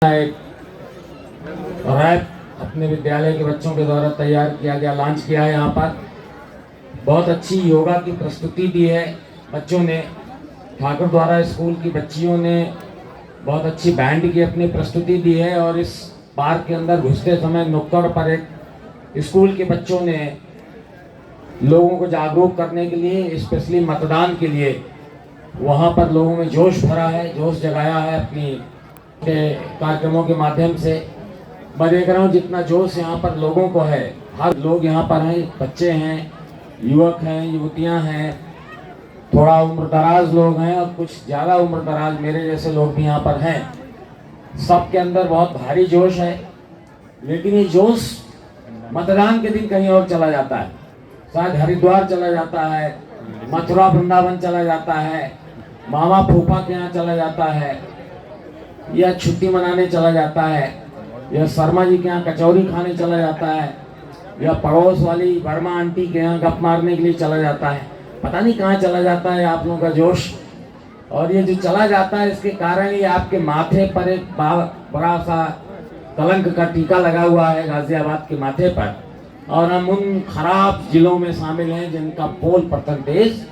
एक रैप अपने विद्यालय के बच्चों के द्वारा तैयार किया गया, लॉन्च किया है। यहाँ पर बहुत अच्छी योगा की प्रस्तुति दी है बच्चों ने। ठाकुर द्वारा स्कूल की बच्चियों ने बहुत अच्छी बैंड की अपनी प्रस्तुति दी है। और इस पार्क के अंदर घुसते समय नुक्कड़ पर एक स्कूल के बच्चों ने लोगों को जागरूक करने के लिए, स्पेशली मतदान के लिए, वहाँ पर लोगों में जोश भरा है, जोश जगाया है अपनी के कार्यक्रमों के माध्यम से। मैं देख रहा हूँ जितना जोश यहाँ पर लोगों को है, हर लोग यहाँ पर हैं, बच्चे हैं, युवक हैं, युवतियाँ हैं, थोड़ा उम्र दराज लोग हैं और कुछ ज़्यादा उम्र दराज मेरे जैसे लोग भी यहाँ पर हैं। सबके अंदर बहुत भारी जोश है, लेकिन ये जोश मतदान के दिन कहीं और चला जाता है। शायद हरिद्वार चला जाता है, मथुरा वृंदावन चला जाता है, मामा फूफा के यहाँ चला जाता है, या छुट्टी मनाने चला जाता है, या शर्मा जी के यहाँ कचौरी खाने चला जाता है, या पड़ोस वाली वर्मा आंटी के यहाँ गप मारने के लिए चला जाता है। पता नहीं कहाँ चला जाता है आप लोगों का जोश। और ये जो चला जाता है, इसके कारण ये आपके माथे पर एक बड़ा सा कलंक का टीका लगा हुआ है गाजियाबाद के माथे पर। और हम उन खराब जिलों में शामिल हैं जिनका पोल परसेंटेज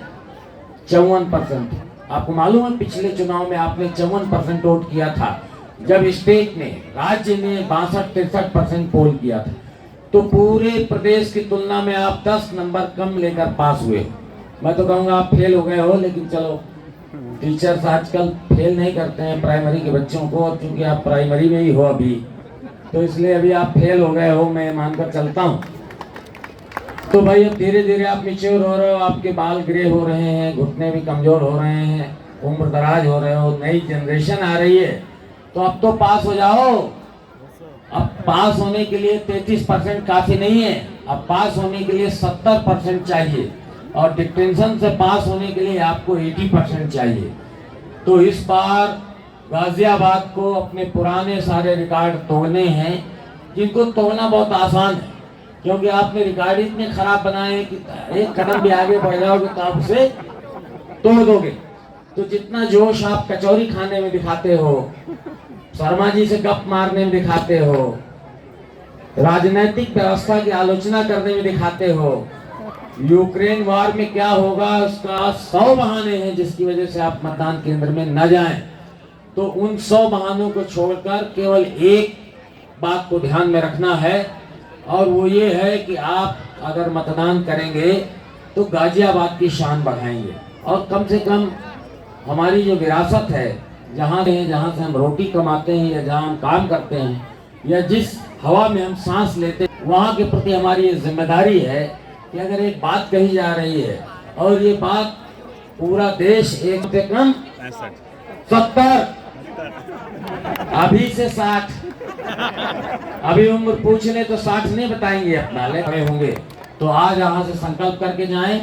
54%। आपको मालूम है पिछले चुनाव में आपने 54% वोट किया था, जब स्टेट ने, राज्य ने 62-63% पोल किया था। तो पूरे प्रदेश की तुलना में आप 10 नंबर कम लेकर पास हुए। मैं तो कहूँगा आप फेल हो गए हो, लेकिन चलो, टीचर्स आजकल फेल नहीं करते हैं प्राइमरी के बच्चों को, और चूंकि आप प्राइमरी में ही हो अभी, तो इसलिए अभी आप फेल हो गए हो, मैं मानकर चलता हूँ। तो भाई अब धीरे धीरे आप मैच्योर हो रहे हो, आपके बाल ग्रे हो रहे हैं, घुटने भी कमजोर हो रहे हैं, उम्र दराज हो रहे हो, नई जनरेशन आ रही है, तो अब तो पास हो जाओ। अब पास होने के लिए 33% काफी नहीं है, अब पास होने के लिए 70% चाहिए, और डिस्टिंक्शन से पास होने के लिए आपको 80% चाहिए। तो इस बार गाजियाबाद को अपने पुराने सारे रिकॉर्ड तोड़ने हैं, जिनको तोड़ना बहुत आसान है, क्योंकि आपने रिकॉर्ड इतने खराब बनाए हैं कि एक कदम भी आगे बढ़ जाओगे तो आप उसे तोड़ दोगे। तो जितना जोश आप कचौरी खाने में दिखाते हो, शर्मा जी से गप मारने में दिखाते हो, राजनीतिक व्यवस्था की आलोचना करने में दिखाते हो, यूक्रेन वार में क्या होगा उसका 100 बहाने हैं जिसकी वजह से आप मतदान केंद्र में न जाएं। तो उन 100 बहानों को छोड़कर केवल एक बात को ध्यान में रखना है, और वो ये है कि आप अगर मतदान करेंगे तो गाजियाबाद की शान बढ़ाएंगे। और कम से कम हमारी जो विरासत है, जहाँ से हम रोटी कमाते हैं, या जहाँ हम काम करते हैं, या जिस हवा में हम सांस लेते हैं, वहाँ के प्रति हमारी ये जिम्मेदारी है कि अगर एक बात कही जा रही है और ये बात पूरा देश एक से कम 70, अभी से 60, अभी उम्र पूछने तो 60 नहीं बताएंगे अपना, ले होंगे। तो आज यहाँ से संकल्प करके जाएं।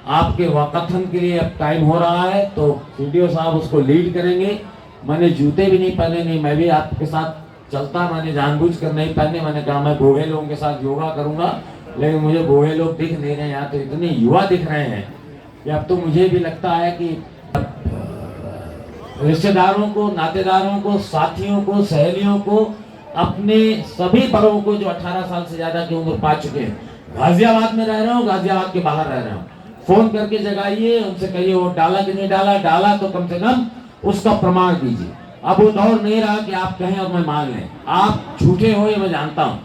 आपके कथन के लिए अब टाइम हो रहा है, तो वीडियो साहब उसको लीड करेंगे। मैंने जूते भी नहीं पहने, नहीं मैं भी आपके साथ चलता, मैंने जानबूझकर नहीं पहने। मैंने कहा मैं बूढ़े लोगों के साथ योगा करूंगा, लेकिन मुझे बूढ़े लोग दिख नहीं रहे, यहाँ तो इतने युवा दिख रहे हैं कि अब तो मुझे भी लगता है कि रिश्तेदारों को, नातेदारों को, साथियों को, सहेलियों को, अपने सभी बड़ों को जो 18 साल से ज्यादा की उम्र पा चुके हैं, गाजियाबाद में रह रहे हो, गाजियाबाद के बाहर रह रहे हो, फोन करके जगाइए, उनसे कहिए वो डाला कि नहीं डाला, डाला तो कम से कम उसका प्रमाण दीजिए। अब वो दौर नहीं रहा कि आप कहें और मैं मान लें। आप झूठे हो ये मैं जानता हूँ,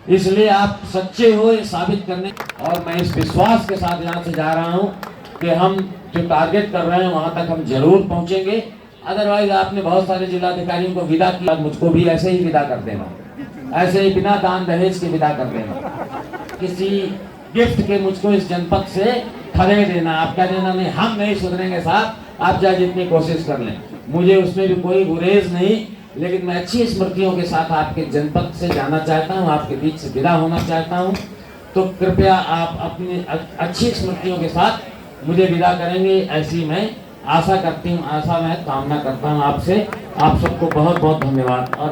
इसलिए आप सच्चे हो ये साबित करने। और मैं इस विश्वास के साथ यहाँ से जा रहा हूँ कि हम जो टारगेट कर रहे हैं वहाँ तक हम जरूर पहुँचेंगे। अदरवाइज आपने बहुत सारे जिलाधिकारियों को विदा किया, मुझको भी ऐसे ही विदा कर देना, ऐसे ही बिना दान दहेज के विदा कर देना, किसी गिफ्ट के मुझको इस जनपद से खड़े देना। आप क्या देना, नहीं हम नहीं सुधरेंगे साहब, आप चाहे जितनी कोशिश कर लें, मुझे उसमें भी कोई गुरेज नहीं, लेकिन मैं अच्छी स्मृतियों के साथ आपके जनपद से जाना चाहता हूँ, आपके बीच से विदा होना चाहता हूँ। तो कृपया आप अपनी अच्छी स्मृतियों के साथ मुझे विदा करेंगे, ऐसी मैं आशा करती हूँ, आशा मैं कामना करता हूँ आपसे। आप सबको बहुत बहुत धन्यवाद। और